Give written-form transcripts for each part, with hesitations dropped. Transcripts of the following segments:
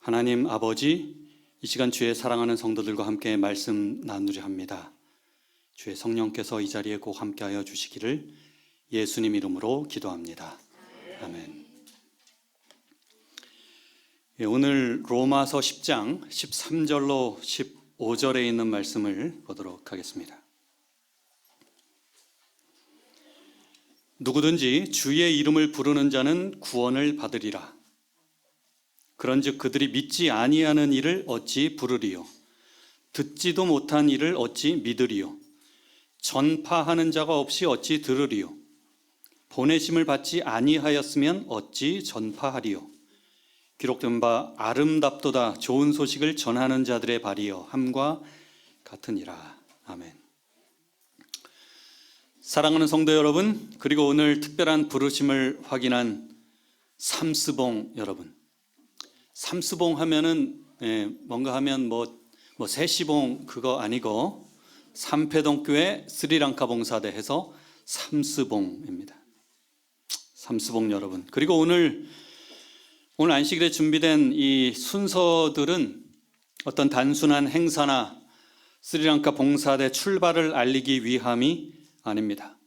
하나님 아버지, 이 시간 주의 사랑하는 성도들과 함께 말씀 나누려 합니다. 주의 성령께서 이 자리에 꼭 함께하여 주시기를 예수님 이름으로 기도합니다. 아멘. 오늘 로마서 10장 13절로 15절에 있는 말씀을 보도록 하겠습니다. 누구든지 주의 이름을 부르는 자는 구원을 받으리라. 그런즉 그들이 믿지 아니하는 이를 어찌 부르리요? 듣지도 못한 이를 어찌 믿으리요? 전파하는 자가 없이 어찌 들으리요? 보내심을 받지 아니하였으면 어찌 전파하리요? 기록된 바 아름답도다 좋은 소식을 전하는 자들의 발이여 함과 같으니라. 아멘. 사랑하는 성도 여러분, 그리고 오늘 특별한 부르심을 확인한 삼스봉 여러분, 삼스봉 하면은 뭔가 하면 뭐 세시봉 그거 아니고 삼패동교회 스리랑카 봉사대 해서 삼스봉입니다. 삼스봉 여러분, 그리고 오늘 안식일에 준비된 이 순서들은 어떤 단순한 행사나 스리랑카 봉사대 출발을 알리기 위함이 아닙니다.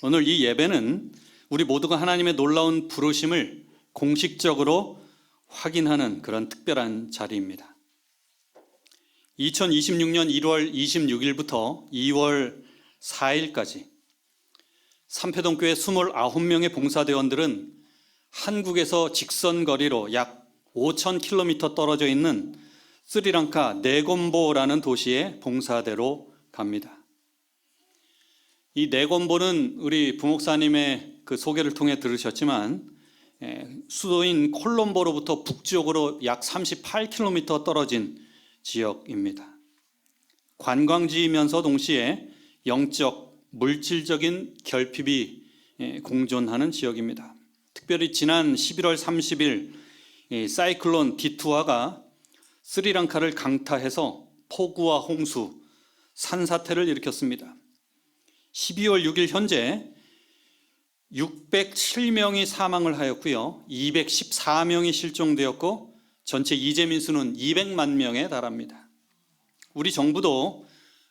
오늘 이 예배는 우리 모두가 하나님의 놀라운 부르심을 공식적으로 확인하는 그런 특별한 자리입니다. 2026년 1월 26일부터 2월 4일까지 삼패동교회 29명의 봉사대원들은 한국에서 직선거리로 약 5,000km 떨어져 있는 스리랑카 네곰보라는 도시의 봉사대로 갑니다. 이 네곰보는 우리 부목사님의 그 소개를 통해 들으셨지만 수도인 콜롬보로부터 북쪽으로 약 38km 떨어진 지역입니다. 관광지이면서 동시에 영적, 물질적인 결핍이 공존하는 지역입니다. 특별히 지난 11월 30일 사이클론 디투아가 스리랑카를 강타해서 폭우와 홍수, 산사태를 일으켰습니다. 12월 6일 현재 607명이 사망을 하였고요, 214명이 실종되었고 전체 이재민 수는 200만 명에 달합니다. 우리 정부도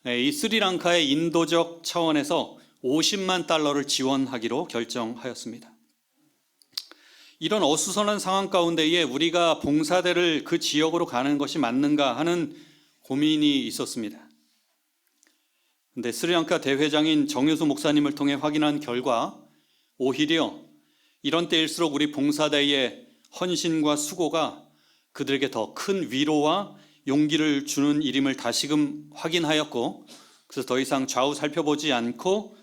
이 스리랑카의 인도적 차원에서 50만 달러를 지원하기로 결정하였습니다. 이런 어수선한 상황 가운데에 우리가 봉사대를 그 지역으로 가는 것이 맞는가 하는 고민이 있었습니다. 그런데 스리랑카 대회장인 정효수 목사님을 통해 확인한 결과 오히려 이런 때일수록 우리 봉사대의 헌신과 수고가 그들에게 더 큰 위로와 용기를 주는 일임을 다시금 확인하였고, 그래서 더 이상 좌우 살펴보지 않고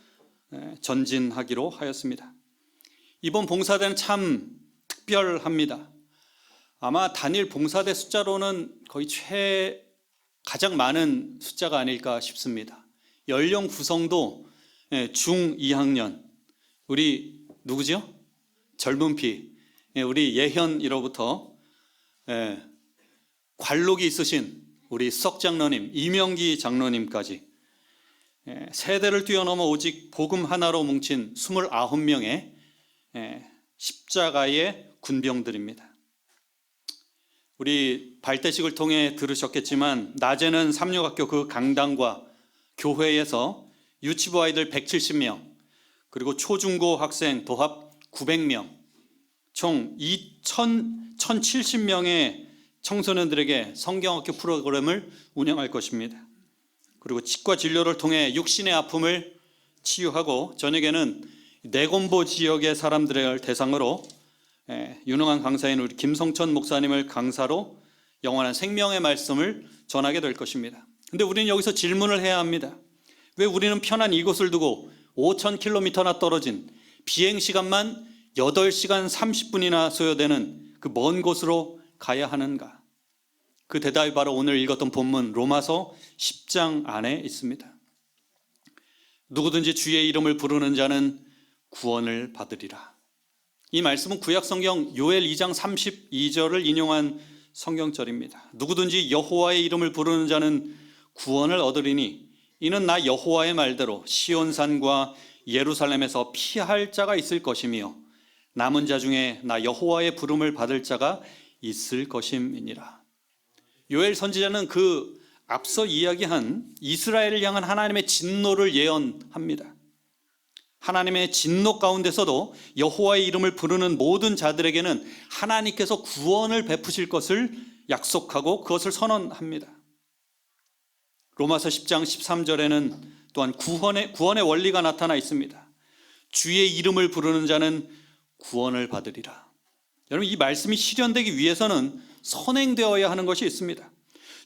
전진하기로 하였습니다. 이번 봉사대는 참 특별합니다. 아마 단일 봉사대 숫자로는 거의 가장 많은 숫자가 아닐까 싶습니다. 연령 구성도 중 2학년, 우리 누구죠? 젊은 피, 우리 예현이로부터 관록이 있으신 우리 수석 장로님, 이명기 장로님까지 세대를 뛰어넘어 오직 복음 하나로 뭉친 29명의 십자가의 군병들입니다. 우리 발대식을 통해 들으셨겠지만 낮에는 삼육학교 그 강당과 교회에서 유치부 아이들 170명, 그리고 초중고 학생 도합 900명, 총 1,070명의 청소년들에게 성경학교 프로그램을 운영할 것입니다. 그리고 치과 진료를 통해 육신의 아픔을 치유하고 저녁에는 네곰보 지역의 사람들을 대상으로 유능한 강사인 우리 김성천 목사님을 강사로 영원한 생명의 말씀을 전하게 될 것입니다. 그런데 우리는 여기서 질문을 해야 합니다. 왜 우리는 편한 이곳을 두고 5,000km나 떨어진 비행시간만 8시간 30분이나 소요되는 그 먼 곳으로 가야 하는가? 그 대답이 바로 오늘 읽었던 본문 로마서 10장 안에 있습니다. 누구든지 주의 이름을 부르는 자는 구원을 받으리라. 이 말씀은 구약성경 요엘 2장 32절을 인용한 성경절입니다. 누구든지 여호와의 이름을 부르는 자는 구원을 얻으리니 이는 나 여호와의 말대로 시온산과 예루살렘에서 피할 자가 있을 것이며 남은 자 중에 나 여호와의 부름을 받을 자가 있을 것임이니라. 요엘 선지자는 그 앞서 이야기한 이스라엘을 향한 하나님의 진노를 예언합니다. 하나님의 진노 가운데서도 여호와의 이름을 부르는 모든 자들에게는 하나님께서 구원을 베푸실 것을 약속하고 그것을 선언합니다. 로마서 10장 13절에는 또한 구원의 원리가 나타나 있습니다. 주의 이름을 부르는 자는 구원을 받으리라. 여러분, 이 말씀이 실현되기 위해서는 선행되어야 하는 것이 있습니다.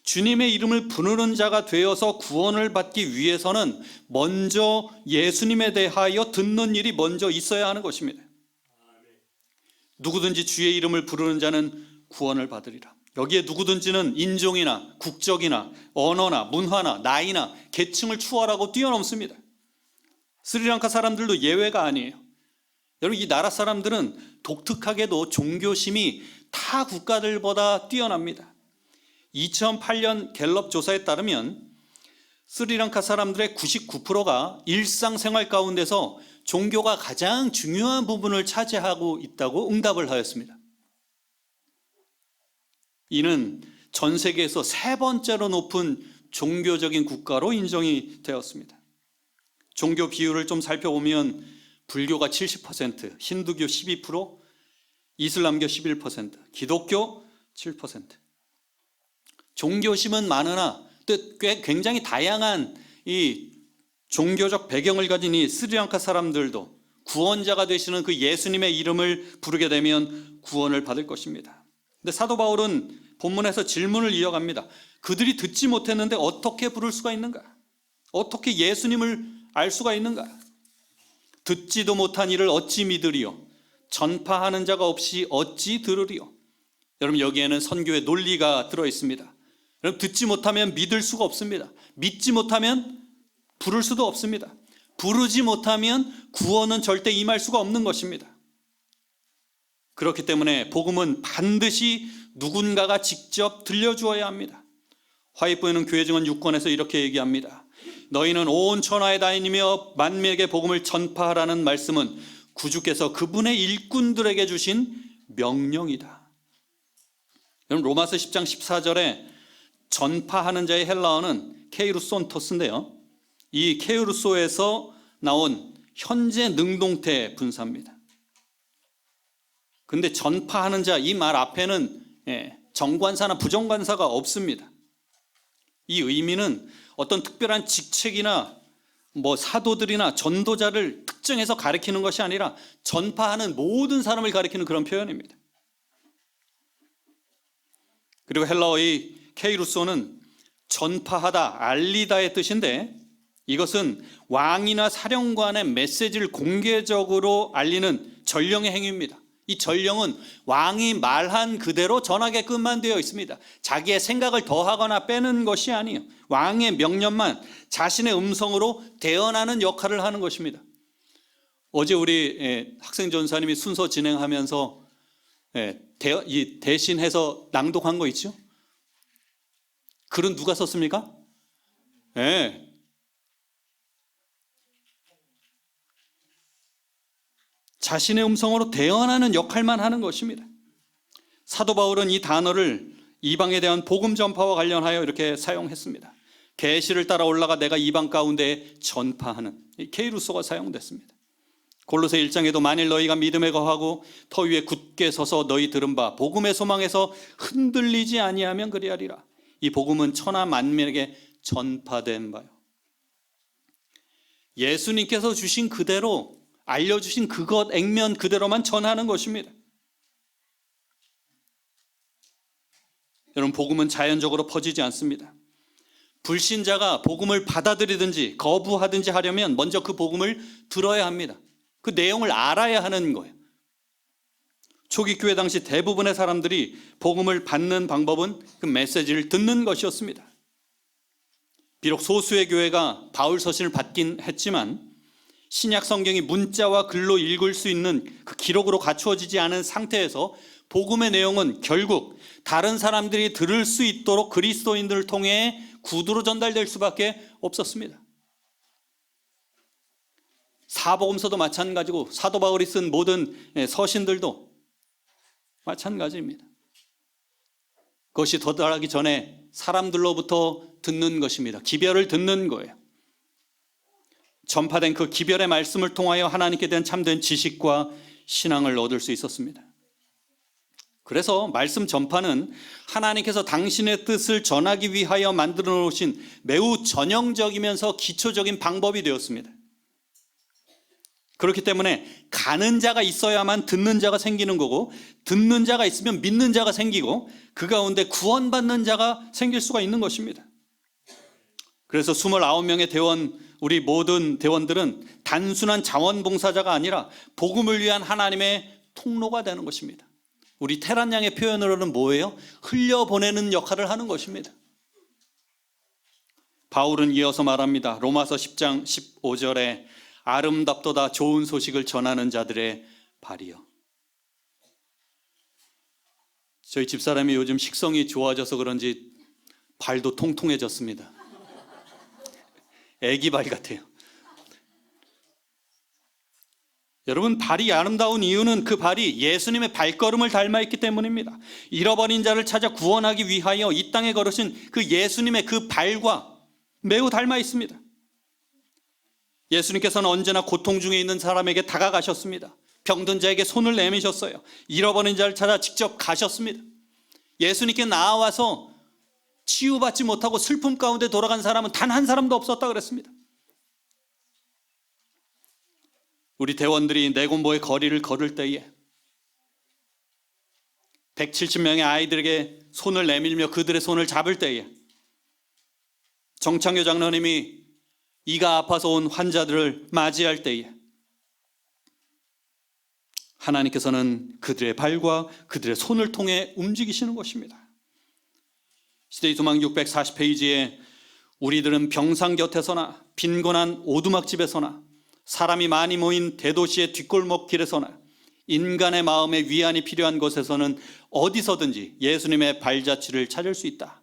주님의 이름을 부르는 자가 되어서 구원을 받기 위해서는 먼저 예수님에 대하여 듣는 일이 먼저 있어야 하는 것입니다. 누구든지 주의 이름을 부르는 자는 구원을 받으리라. 여기에 누구든지는 인종이나 국적이나 언어나 문화나 나이나 계층을 추월하고 뛰어넘습니다. 스리랑카 사람들도 예외가 아니에요. 여러분, 이 나라 사람들은 독특하게도 종교심이 타 국가들보다 뛰어납니다. 2008년 갤럽 조사에 따르면 스리랑카 사람들의 99%가 일상생활 가운데서 종교가 가장 중요한 부분을 차지하고 있다고 응답을 하였습니다. 이는 전 세계에서 세 번째로 높은 종교적인 국가로 인정이 되었습니다. 종교 비율을 좀 살펴보면 불교가 70%, 힌두교 12%, 이슬람교 11%, 기독교 7%. 종교심은 많으나 또 굉장히 다양한 이 종교적 배경을 가진 이 스리랑카 사람들도 구원자가 되시는 그 예수님의 이름을 부르게 되면 구원을 받을 것입니다. 근데 사도 바울은 본문에서 질문을 이어갑니다. 그들이 듣지 못했는데 어떻게 부를 수가 있는가? 어떻게 예수님을 알 수가 있는가? 듣지도 못한 이를 어찌 믿으리요? 전파하는 자가 없이 어찌 들으리요? 여러분, 여기에는 선교의 논리가 들어 있습니다. 여러분, 듣지 못하면 믿을 수가 없습니다. 믿지 못하면 부를 수도 없습니다. 부르지 못하면 구원은 절대 임할 수가 없는 것입니다. 그렇기 때문에 복음은 반드시 누군가가 직접 들려주어야 합니다. 화이트보이는 교회 증언 6권에서 이렇게 얘기합니다. 너희는 온 천하에 다니며 만민에게 복음을 전파하라는 말씀은 구주께서 그분의 일꾼들에게 주신 명령이다. 여러분, 로마서 10장 14절에 전파하는 자의 헬라어는 케이루손토스인데요, 이 케이루소에서 나온 현재 능동태 분사입니다. 근데 전파하는 자, 이 말 앞에는 정관사나 부정관사가 없습니다. 이 의미는 어떤 특별한 직책이나 사도들이나 전도자를 특정해서 가리키는 것이 아니라 전파하는 모든 사람을 가리키는 그런 표현입니다. 그리고 헬라어의 케이루소는 전파하다, 알리다의 뜻인데 이것은 왕이나 사령관의 메시지를 공개적으로 알리는 전령의 행위입니다. 이 전령은 왕이 말한 그대로 전하게끔만 되어 있습니다. 자기의 생각을 더하거나 빼는 것이 아니에요. 왕의 명령만 자신의 음성으로 대언하는 역할을 하는 것입니다. 어제 우리 학생 전사님이 순서 진행하면서 대신해서 낭독한 거 있죠? 글은 누가 썼습니까? 자신의 음성으로 대언하는 역할만 하는 것입니다. 사도 바울은 이 단어를 이방에 대한 복음 전파와 관련하여 이렇게 사용했습니다. 계시를 따라 올라가 내가 이방 가운데 전파하는, 케이루소가 사용됐습니다. 골로새 1장에도 만일 너희가 믿음에 거하고 터 위에 굳게 서서 너희 들은 바 복음의 소망에서 흔들리지 아니하면 그리하리라. 이 복음은 천하 만민에게 전파된 바요. 예수님께서 주신 그대로, 알려주신 그것 액면 그대로만 전하는 것입니다. 여러분, 복음은 자연적으로 퍼지지 않습니다. 불신자가 복음을 받아들이든지 거부하든지 하려면 먼저 그 복음을 들어야 합니다. 그 내용을 알아야 하는 거예요. 초기 교회 당시 대부분의 사람들이 복음을 받는 방법은 그 메시지를 듣는 것이었습니다. 비록 소수의 교회가 바울 서신을 받긴 했지만 신약 성경이 문자와 글로 읽을 수 있는 그 기록으로 갖추어지지 않은 상태에서 복음의 내용은 결국 다른 사람들이 들을 수 있도록 그리스도인들을 통해 구두로 전달될 수밖에 없었습니다. 사복음서도 마찬가지고 사도 바울이 쓴 모든 서신들도 마찬가지입니다. 그것이 도달하기 전에 사람들로부터 듣는 것입니다. 기별을 듣는 거예요. 전파된 그 기별의 말씀을 통하여 하나님께 대한 참된 지식과 신앙을 얻을 수 있었습니다. 그래서 말씀 전파는 하나님께서 당신의 뜻을 전하기 위하여 만들어 놓으신 매우 전형적이면서 기초적인 방법이 되었습니다. 그렇기 때문에 가는 자가 있어야만 듣는 자가 생기는 거고, 듣는 자가 있으면 믿는 자가 생기고, 그 가운데 구원받는 자가 생길 수가 있는 것입니다. 그래서 29명의 대원, 우리 모든 대원들은 단순한 자원봉사자가 아니라 복음을 위한 하나님의 통로가 되는 것입니다. 우리 테란 양의 표현으로는 뭐예요? 흘려보내는 역할을 하는 것입니다. 바울은 이어서 말합니다. 로마서 10장 15절에 아름답도다 좋은 소식을 전하는 자들의 발이요. 저희 집사람이 요즘 식성이 좋아져서 그런지 발도 통통해졌습니다. 애기 발 같아요. 여러분, 발이 아름다운 이유는 그 발이 예수님의 발걸음을 닮아있기 때문입니다. 잃어버린 자를 찾아 구원하기 위하여 이 땅에 걸으신 그 예수님의 그 발과 매우 닮아 있습니다. 예수님께서는 언제나 고통 중에 있는 사람에게 다가가셨습니다. 병든 자에게 손을 내미셨어요. 잃어버린 자를 찾아 직접 가셨습니다. 예수님께 나와서 치유받지 못하고 슬픔 가운데 돌아간 사람은 단 한 사람도 없었다 그랬습니다. 우리 대원들이 내곰보의 거리를 걸을 때에 170명의 아이들에게 손을 내밀며 그들의 손을 잡을 때에, 정창효 장로님이 이가 아파서 온 환자들을 맞이할 때에 하나님께서는 그들의 발과 그들의 손을 통해 움직이시는 것입니다. 시대의 소망 640페이지에 우리들은 병상 곁에서나 빈곤한 오두막집에서나 사람이 많이 모인 대도시의 뒷골목 길에서나 인간의 마음에 위안이 필요한 곳에서는 어디서든지 예수님의 발자취를 찾을 수 있다.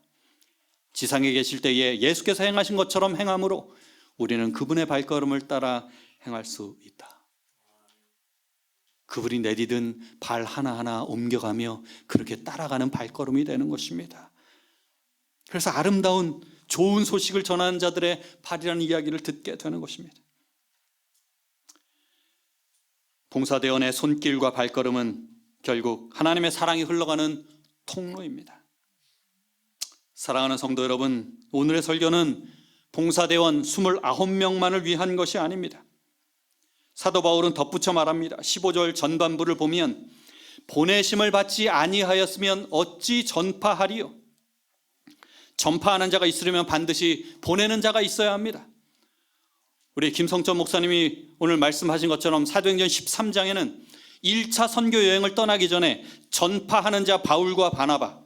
지상에 계실 때에 예수께서 행하신 것처럼 행함으로 우리는 그분의 발걸음을 따라 행할 수 있다. 그분이 내디딘 발 하나하나 옮겨가며 그렇게 따라가는 발걸음이 되는 것입니다. 그래서 아름다운 좋은 소식을 전하는 자들의 발이라는 이야기를 듣게 되는 것입니다. 봉사대원의 손길과 발걸음은 결국 하나님의 사랑이 흘러가는 통로입니다. 사랑하는 성도 여러분, 오늘의 설교는 봉사대원 29명만을 위한 것이 아닙니다. 사도 바울은 덧붙여 말합니다. 15절 전반부를 보면 보내심을 받지 아니하였으면 어찌 전파하리요. 전파하는 자가 있으려면 반드시 보내는 자가 있어야 합니다. 우리 김성천 목사님이 오늘 말씀하신 것처럼 사도행전 13장에는 1차 선교 여행을 떠나기 전에 전파하는 자 바울과 바나바,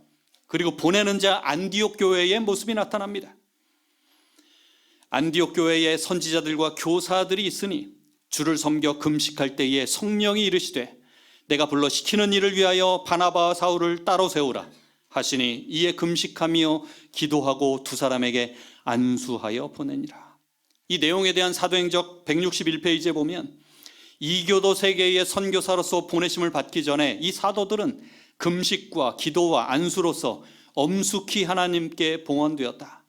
그리고 보내는 자 안디옥 교회의 모습이 나타납니다. 안디옥 교회에 선지자들과 교사들이 있으니 주를 섬겨 금식할 때에 성령이 이르시되 내가 불러 시키는 일을 위하여 바나바와 사울을 따로 세우라 하시니 이에 금식하며 기도하고 두 사람에게 안수하여 보내니라. 이 내용에 대한 사도행적 161페이지에 보면 이교도 세계의 선교사로서 보내심을 받기 전에 이 사도들은 금식과 기도와 안수로서 엄숙히 하나님께 봉헌되었다.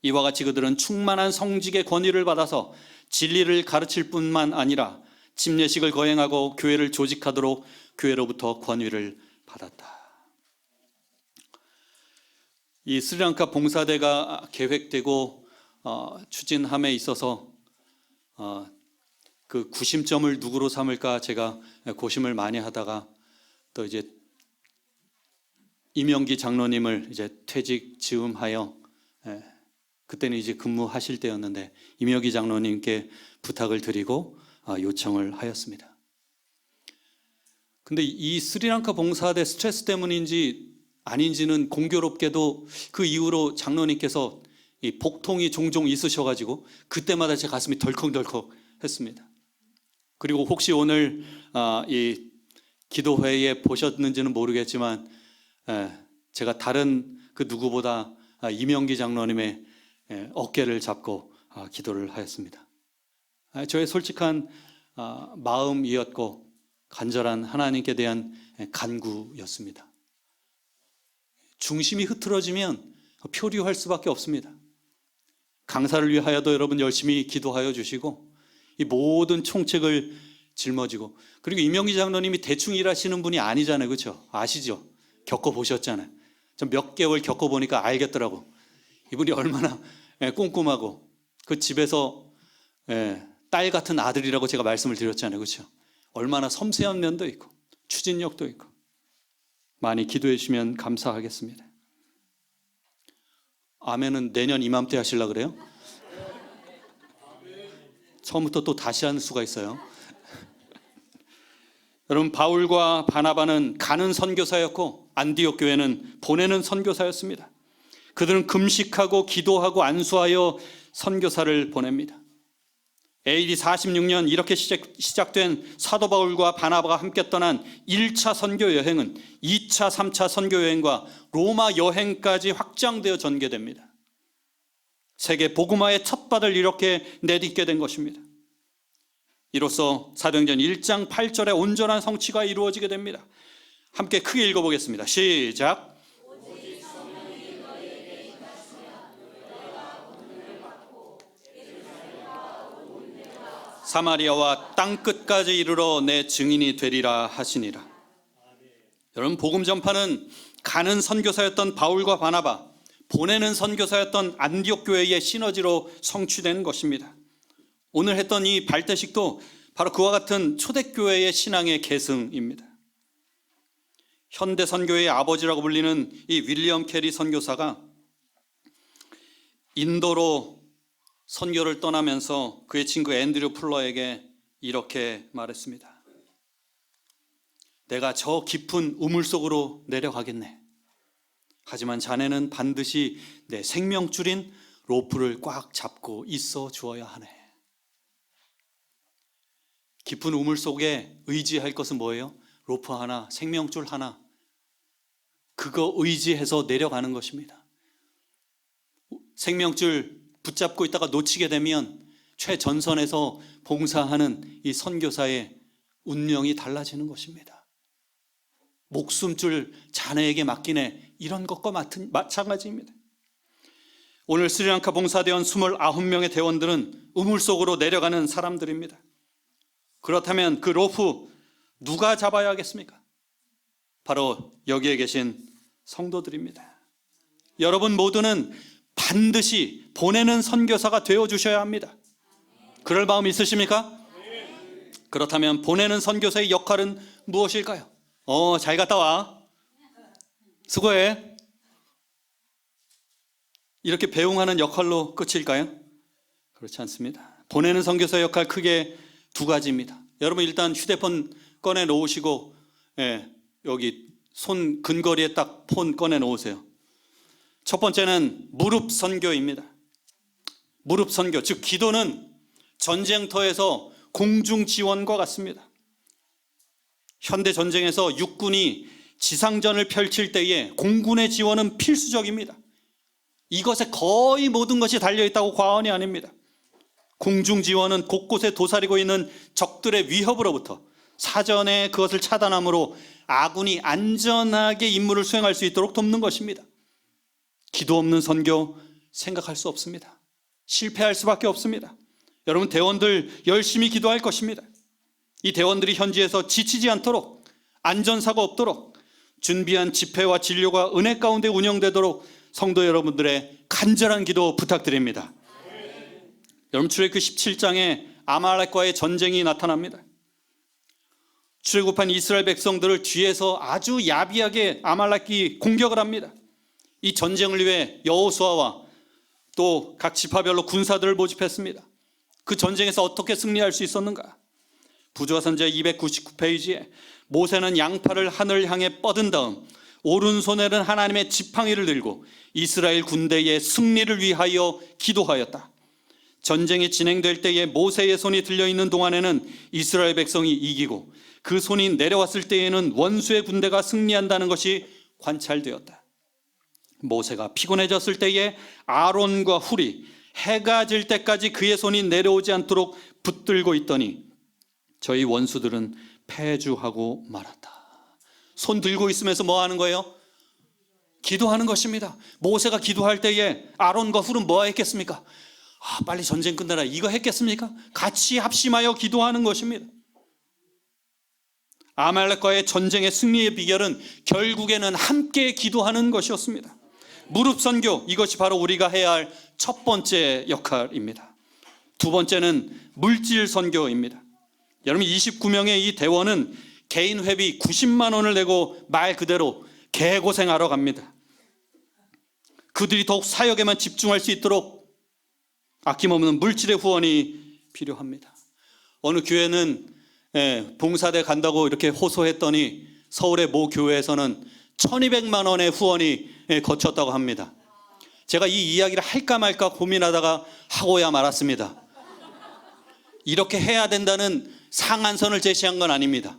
이와 같이 그들은 충만한 성직의 권위를 받아서 진리를 가르칠 뿐만 아니라 침례식을 거행하고 교회를 조직하도록 교회로부터 권위를 받았다. 이 스리랑카 봉사대가 계획되고 추진함에 있어서 그 구심점을 누구로 삼을까 제가 고심을 많이 하다가 또 이제 임영기 장로님을 이제 퇴직 즈음하여, 그때는 이제 근무하실 때였는데 임영기 장로님께 부탁을 드리고 요청을 하였습니다. 근데 이 스리랑카 봉사대 스트레스 때문인지 아닌지는 공교롭게도 그 이후로 장로님께서 이 복통이 종종 있으셔가지고 그때마다 제 가슴이 덜컹덜컹 했습니다. 그리고 혹시 오늘 이 기도회에 보셨는지는 모르겠지만 제가 다른 그 누구보다 임영기 장로님의 어깨를 잡고 기도를 하였습니다. 저의 솔직한 마음이었고 간절한 하나님께 대한 간구였습니다. 중심이 흐트러지면 표류할 수밖에 없습니다. 강사를 위하여도 여러분 열심히 기도하여 주시고 이 모든 총책을 짊어지고, 그리고 이명기 장로님이 대충 일하시는 분이 아니잖아요. 그렇죠? 아시죠? 겪어보셨잖아요. 좀 몇 개월 겪어보니까 알겠더라고. 이분이 얼마나 꼼꼼하고 그 집에서 딸 같은 아들이라고 제가 말씀을 드렸잖아요. 그렇죠? 얼마나 섬세한 면도 있고 추진력도 있고. 많이 기도해 주시면 감사하겠습니다. 아멘은 내년 이맘때 하시려고 그래요? 처음부터 또 다시 하는 수가 있어요. 여러분, 바울과 바나바는 가는 선교사였고 안디옥 교회는 보내는 선교사였습니다. 그들은 금식하고 기도하고 안수하여 선교사를 보냅니다. AD 46년 이렇게 시작된 사도 바울과 바나바가 함께 떠난 1차 선교 여행은 2차, 3차 선교 여행과 로마 여행까지 확장되어 전개됩니다. 세계 복음화의 첫발을 이렇게 내딛게 된 것입니다. 이로써 사도행전 1장 8절에 온전한 성취가 이루어지게 됩니다. 함께 크게 읽어보겠습니다. 시작. 사마리아와 땅끝까지 이르러 내 증인이 되리라 하시니라. 여러분, 복음 전파는 가는 선교사였던 바울과 바나바, 보내는 선교사였던 안디옥 교회의 시너지로 성취된 것입니다. 오늘 했던 이 발대식도 바로 그와 같은 초대교회의 신앙의 계승입니다. 현대 선교의 아버지라고 불리는 이 윌리엄 캐리 선교사가 인도로 선교를 떠나면서 그의 친구 앤드류 풀러에게 이렇게 말했습니다. 내가 저 깊은 우물 속으로 내려가겠네. 하지만 자네는 반드시 내 생명줄인 로프를 꽉 잡고 있어 주어야 하네. 깊은 우물 속에 의지할 것은 뭐예요? 로프 하나, 생명줄 하나. 그거 의지해서 내려가는 것입니다. 생명줄 붙잡고 있다가 놓치게 되면 최전선에서 봉사하는 이 선교사의 운명이 달라지는 것입니다. 목숨줄 자네에게 맡기네. 이런 것과 마찬가지입니다. 오늘 스리랑카 봉사대원 29명의 대원들은 우물 속으로 내려가는 사람들입니다. 그렇다면 그 로프 누가 잡아야 하겠습니까? 바로 여기에 계신 성도들입니다. 여러분 모두는 반드시 보내는 선교사가 되어주셔야 합니다. 그럴 마음 있으십니까? 그렇다면 보내는 선교사의 역할은 무엇일까요? 잘 갔다 와. 수고해. 이렇게 배웅하는 역할로 끝일까요? 그렇지 않습니다. 보내는 선교사의 역할 크게 두 가지입니다. 여러분 일단 휴대폰 꺼내 놓으시고 여기 손 근거리에 딱 폰 꺼내 놓으세요. 첫 번째는 무릎 선교입니다. 무릎 선교, 즉 기도는 전쟁터에서 공중 지원과 같습니다. 현대 전쟁에서 육군이 지상전을 펼칠 때에 공군의 지원은 필수적입니다. 이것에 거의 모든 것이 달려있다고 과언이 아닙니다. 공중 지원은 곳곳에 도사리고 있는 적들의 위협으로부터 사전에 그것을 차단함으로 아군이 안전하게 임무를 수행할 수 있도록 돕는 것입니다. 기도 없는 선교 생각할 수 없습니다. 실패할 수밖에 없습니다. 여러분 대원들 열심히 기도할 것입니다. 이 대원들이 현지에서 지치지 않도록, 안전사고 없도록 준비한 집회와 진료가 은혜 가운데 운영되도록 성도 여러분들의 간절한 기도 부탁드립니다. 여러분 출애굽기 17장에 아말렉과의 전쟁이 나타납니다. 출애굽한 이스라엘 백성들을 뒤에서 아주 야비하게 아말렉이 공격을 합니다. 이 전쟁을 위해 여호수아와 또 각 지파별로 군사들을 모집했습니다. 그 전쟁에서 어떻게 승리할 수 있었는가? 부조화 선지자 299페이지에 모세는 양팔을 하늘 향해 뻗은 다음 오른손에는 하나님의 지팡이를 들고 이스라엘 군대의 승리를 위하여 기도하였다. 전쟁이 진행될 때에 모세의 손이 들려있는 동안에는 이스라엘 백성이 이기고 그 손이 내려왔을 때에는 원수의 군대가 승리한다는 것이 관찰되었다. 모세가 피곤해졌을 때에 아론과 훌이 해가 질 때까지 그의 손이 내려오지 않도록 붙들고 있더니 저희 원수들은 패주하고 말았다. 손 들고 있으면서 뭐 하는 거예요? 기도하는 것입니다. 모세가 기도할 때에 아론과 훌은 뭐 했겠습니까? 빨리 전쟁 끝내라 이거 했겠습니까? 같이 합심하여 기도하는 것입니다. 아말렉과의 전쟁의 승리의 비결은 결국에는 함께 기도하는 것이었습니다. 무릎 선교, 이것이 바로 우리가 해야 할 첫 번째 역할입니다. 두 번째는 물질 선교입니다. 여러분 29명의 이 대원은 개인 회비 90만 원을 내고 말 그대로 개고생하러 갑니다. 그들이 더욱 사역에만 집중할 수 있도록 아낌없는 물질의 후원이 필요합니다. 어느 교회는 봉사대 간다고 이렇게 호소했더니 서울의 모 교회에서는 1200만 원의 후원이 거쳤다고 합니다. 제가 이 이야기를 할까 말까 고민하다가 하고야 말았습니다. 이렇게 해야 된다는 상한선을 제시한 건 아닙니다.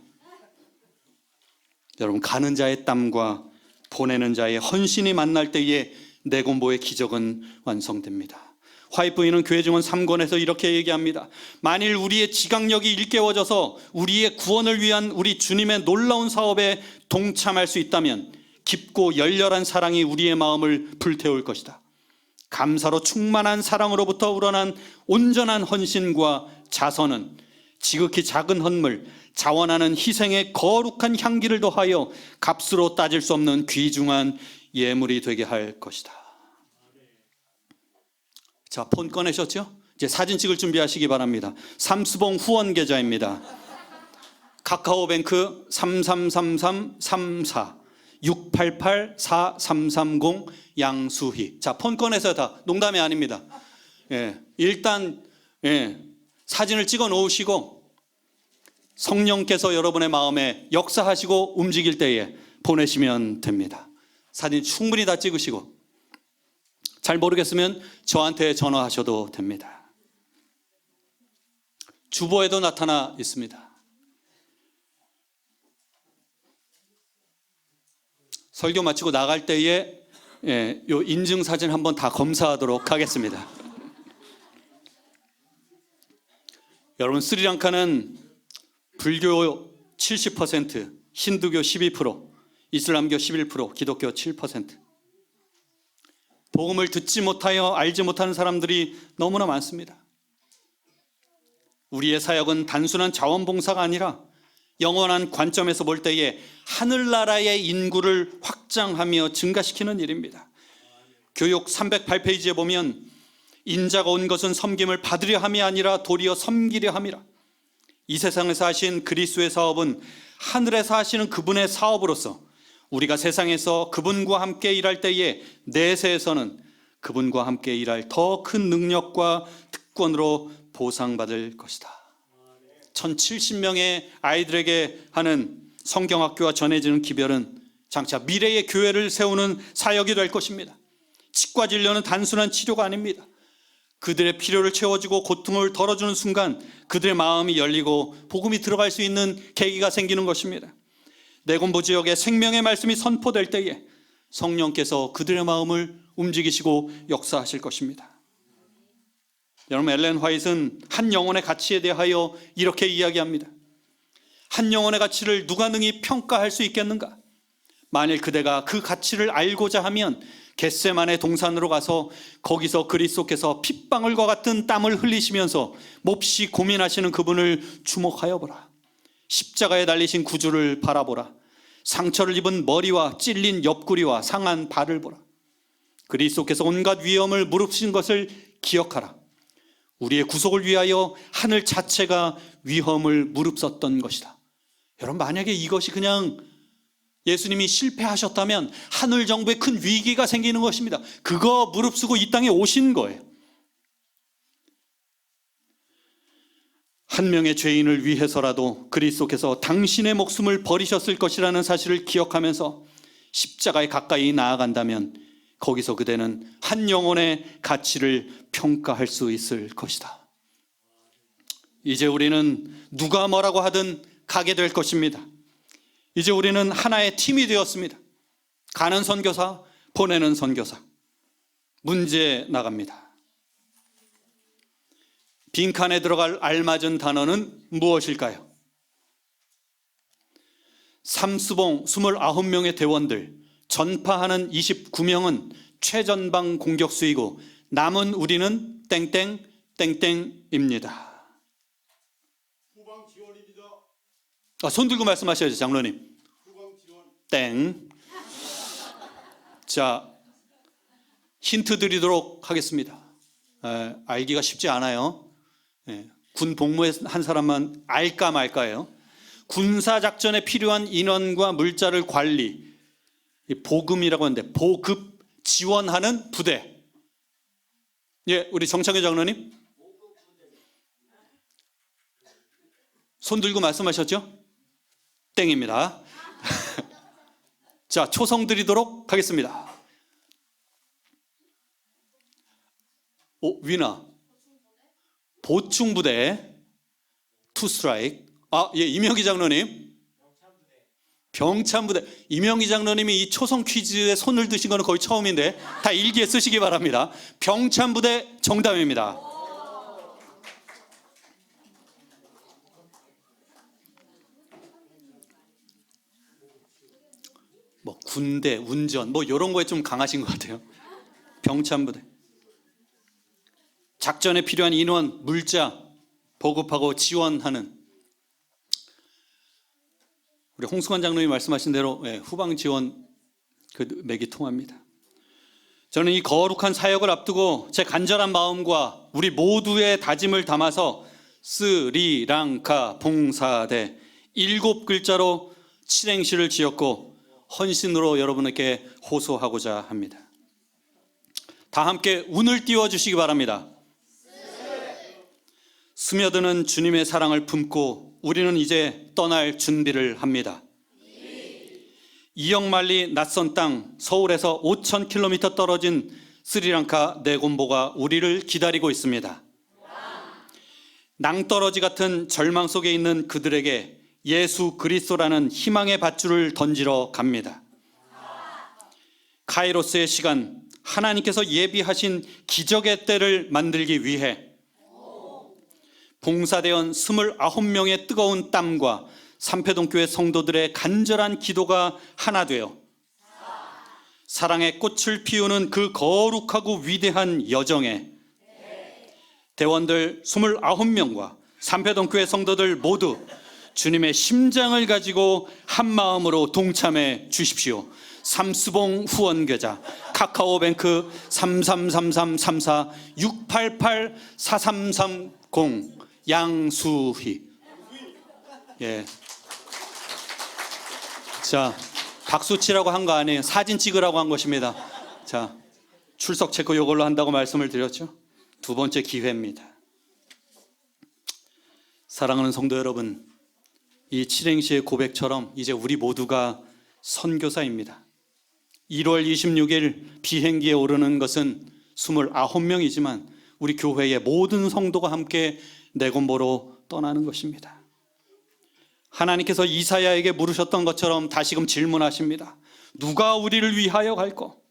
여러분, 가는 자의 땀과 보내는 자의 헌신이 만날 때에 내곰보의 기적은 완성됩니다. 화이트 부인은 교회 증언 3권에서 이렇게 얘기합니다. 만일 우리의 지각력이 일깨워져서 우리의 구원을 위한 우리 주님의 놀라운 사업에 동참할 수 있다면 깊고 열렬한 사랑이 우리의 마음을 불태울 것이다. 감사로 충만한 사랑으로부터 우러난 온전한 헌신과 자선은 지극히 작은 헌물, 자원하는 희생의 거룩한 향기를 더하여 값으로 따질 수 없는 귀중한 예물이 되게 할 것이다. 자, 폰 꺼내셨죠? 이제 사진 찍을 준비하시기 바랍니다. 삼수봉 후원 계좌입니다. 카카오뱅크 333334 688-4330 양수희. 자, 폰 꺼내서 다 농담이 아닙니다. 일단 사진을 찍어 놓으시고 성령께서 여러분의 마음에 역사하시고 움직일 때에 보내시면 됩니다. 사진 충분히 다 찍으시고 잘 모르겠으면 저한테 전화하셔도 됩니다. 주보에도 나타나 있습니다. 설교 마치고 나갈 때에 요 인증사진 한번 다 검사하도록 하겠습니다. 여러분, 스리랑카는 불교 70%, 힌두교 12%, 이슬람교 11%, 기독교 7%. 복음을 듣지 못하여 알지 못하는 사람들이 너무나 많습니다. 우리의 사역은 단순한 자원봉사가 아니라 영원한 관점에서 볼 때에 하늘나라의 인구를 확장하며 증가시키는 일입니다. 교육 308페이지에 보면 인자가 온 것은 섬김을 받으려 함이 아니라 도리어 섬기려 함이라. 이 세상에서 하신 그리스도의 사업은 하늘에서 하시는 그분의 사업으로서 우리가 세상에서 그분과 함께 일할 때에 내세에서는 그분과 함께 일할 더 큰 능력과 특권으로 보상받을 것이다. 1070명의 아이들에게 하는 성경학교와 전해지는 기별은 장차 미래의 교회를 세우는 사역이 될 것입니다. 치과 진료는 단순한 치료가 아닙니다. 그들의 필요를 채워주고 고통을 덜어주는 순간 그들의 마음이 열리고 복음이 들어갈 수 있는 계기가 생기는 것입니다. 내곰보 지역에 생명의 말씀이 선포될 때에 성령께서 그들의 마음을 움직이시고 역사하실 것입니다. 여러분, 엘렌 화이트는 한 영혼의 가치에 대하여 이렇게 이야기합니다. 한 영혼의 가치를 누가 능히 평가할 수 있겠는가? 만일 그대가 그 가치를 알고자 하면 겟세마네 동산으로 가서 거기서 그리스도께서 핏방울과 같은 땀을 흘리시면서 몹시 고민하시는 그분을 주목하여 보라. 십자가에 달리신 구주를 바라보라. 상처를 입은 머리와 찔린 옆구리와 상한 발을 보라. 그리스도께서 온갖 위험을 무릅쓰신 것을 기억하라. 우리의 구속을 위하여 하늘 자체가 위험을 무릅썼던 것이다. 여러분, 만약에 이것이 그냥 예수님이 실패하셨다면 하늘 정부에 큰 위기가 생기는 것입니다. 그거 무릅쓰고 이 땅에 오신 거예요. 한 명의 죄인을 위해서라도 그리스도께서 당신의 목숨을 버리셨을 것이라는 사실을 기억하면서 십자가에 가까이 나아간다면 거기서 그대는 한 영혼의 가치를 평가할 수 있을 것이다. 이제 우리는 누가 뭐라고 하든 가게 될 것입니다. 이제 우리는 하나의 팀이 되었습니다. 가는 선교사, 보내는 선교사. 문제 나갑니다. 빈칸에 들어갈 알맞은 단어는 무엇일까요? 삼수봉 29명의 대원들, 전파하는 29명은 최전방 공격수이고 남은 우리는 땡땡 땡땡입니다. 후방 지원입니다. 손 들고 말씀하셔야죠, 장로님. 후방 지원. 땡. 자, 힌트 드리도록 하겠습니다. 알기가 쉽지 않아요. 군 복무한 사람만 알까 말까예요. 군사작전에 필요한 인원과 물자를 관리, 보금이라고 하는데 보급 지원하는 부대. 예, 우리 정창규 장로님. 손 들고 말씀하셨죠? 땡입니다. 자, 초성 드리도록 하겠습니다. 위나. 보충부대. 투 스트라이크. 예, 이명기 장로님. 병참부대. 이명기 장로님이 이 초성 퀴즈에 손을 드신 거는 거의 처음인데 다 일기에 쓰시기 바랍니다. 병참부대 정답입니다. 군대, 운전 이런 거에 좀 강하신 것 같아요. 병참부대. 작전에 필요한 인원, 물자 보급하고 지원하는, 우리 홍승환 장로님이 말씀하신 대로 후방 지원 맥이 통합니다. 저는 이 거룩한 사역을 앞두고 제 간절한 마음과 우리 모두의 다짐을 담아서 스리랑카 봉사대 7글자로 칠행시를 지었고 헌신으로 여러분에게 호소하고자 합니다. 다 함께 운을 띄워주시기 바랍니다. 스며드는 주님의 사랑을 품고 우리는 이제 떠날 준비를 합니다. 이역만리 낯선 땅 서울에서 5,000km 떨어진 스리랑카 네곤보가 우리를 기다리고 있습니다. 낭떠러지 같은 절망 속에 있는 그들에게 예수 그리스도라는 희망의 밧줄을 던지러 갑니다. 카이로스의 시간, 하나님께서 예비하신 기적의 때를 만들기 위해 봉사대원 29명의 뜨거운 땀과 삼패동교회 성도들의 간절한 기도가 하나 되어 사랑의 꽃을 피우는 그 거룩하고 위대한 여정에 대원들 29명과 삼패동교회 성도들 모두 주님의 심장을 가지고 한 마음으로 동참해 주십시오. 삼수봉 후원계좌 카카오뱅크 33333468843330 양수희. 예. 자, 박수 치라고 한 거 아니에요. 사진 찍으라고 한 것입니다. 자, 출석 체크 이걸로 한다고 말씀을 드렸죠. 두 번째 기회입니다. 사랑하는 성도 여러분, 이 칠행시의 고백처럼 이제 우리 모두가 선교사입니다. 1월 26일 비행기에 오르는 것은 29명이지만 우리 교회의 모든 성도가 함께 네곤보로 떠나는 것입니다. 하나님께서 이사야에게 물으셨던 것처럼 다시금 질문하십니다. 누가 우리를 위하여 갈꼬?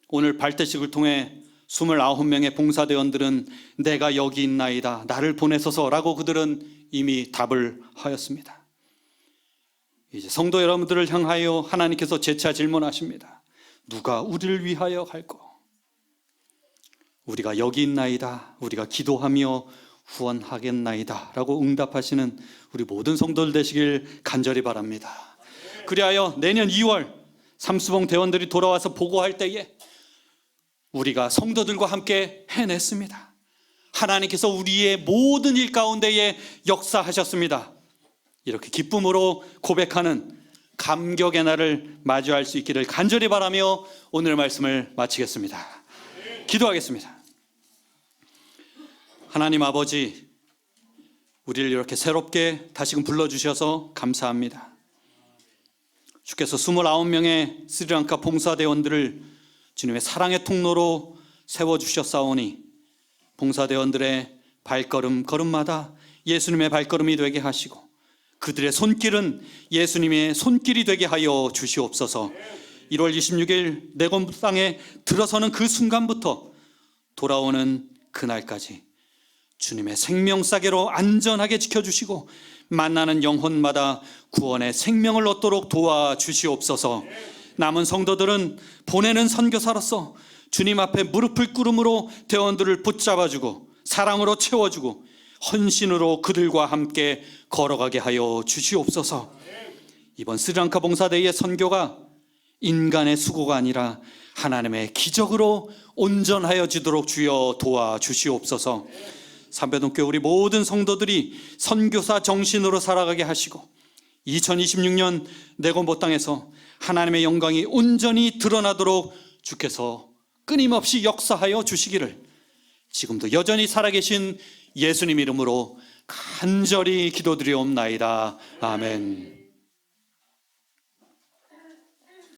오늘 발대식을 통해 29명의 봉사대원들은 내가 여기 있나이다, 나를 보내소서라고 그들은 이미 답을 하였습니다. 이제 성도 여러분들을 향하여 하나님께서 재차 질문하십니다. 누가 우리를 위하여 갈꼬? 우리가 여기 있나이다, 우리가 기도하며 후원하겠나이다 라고 응답하시는 우리 모든 성도들 되시길 간절히 바랍니다. 그리하여 내년 2월 삼수봉 대원들이 돌아와서 보고할 때에 우리가 성도들과 함께 해냈습니다. 하나님께서 우리의 모든 일 가운데에 역사하셨습니다. 이렇게 기쁨으로 고백하는 감격의 날을 맞이할 수 있기를 간절히 바라며 오늘 말씀을 마치겠습니다. 기도하겠습니다. 하나님 아버지, 우리를 이렇게 새롭게 다시금 불러주셔서 감사합니다. 주께서 29명의 스리랑카 봉사대원들을 주님의 사랑의 통로로 세워주셨사오니 봉사대원들의 발걸음 걸음마다 예수님의 발걸음이 되게 하시고 그들의 손길은 예수님의 손길이 되게 하여 주시옵소서. 1월 26일 네곤 땅에 들어서는 그 순간부터 돌아오는 그날까지 주님의 생명싸개로 안전하게 지켜주시고 만나는 영혼마다 구원의 생명을 얻도록 도와주시옵소서. 남은 성도들은 보내는 선교사로서 주님 앞에 무릎을 꿇음으로 대원들을 붙잡아주고 사랑으로 채워주고 헌신으로 그들과 함께 걸어가게 하여 주시옵소서. 이번 스리랑카 봉사대회의 선교가 인간의 수고가 아니라 하나님의 기적으로 온전하여 지도록 주여 도와주시옵소서. 삼배동교회 우리 모든 성도들이 선교사 정신으로 살아가게 하시고 2026년 내건보 땅에서 하나님의 영광이 온전히 드러나도록 주께서 끊임없이 역사하여 주시기를 지금도 여전히 살아계신 예수님 이름으로 간절히 기도드리옵나이다. 아멘.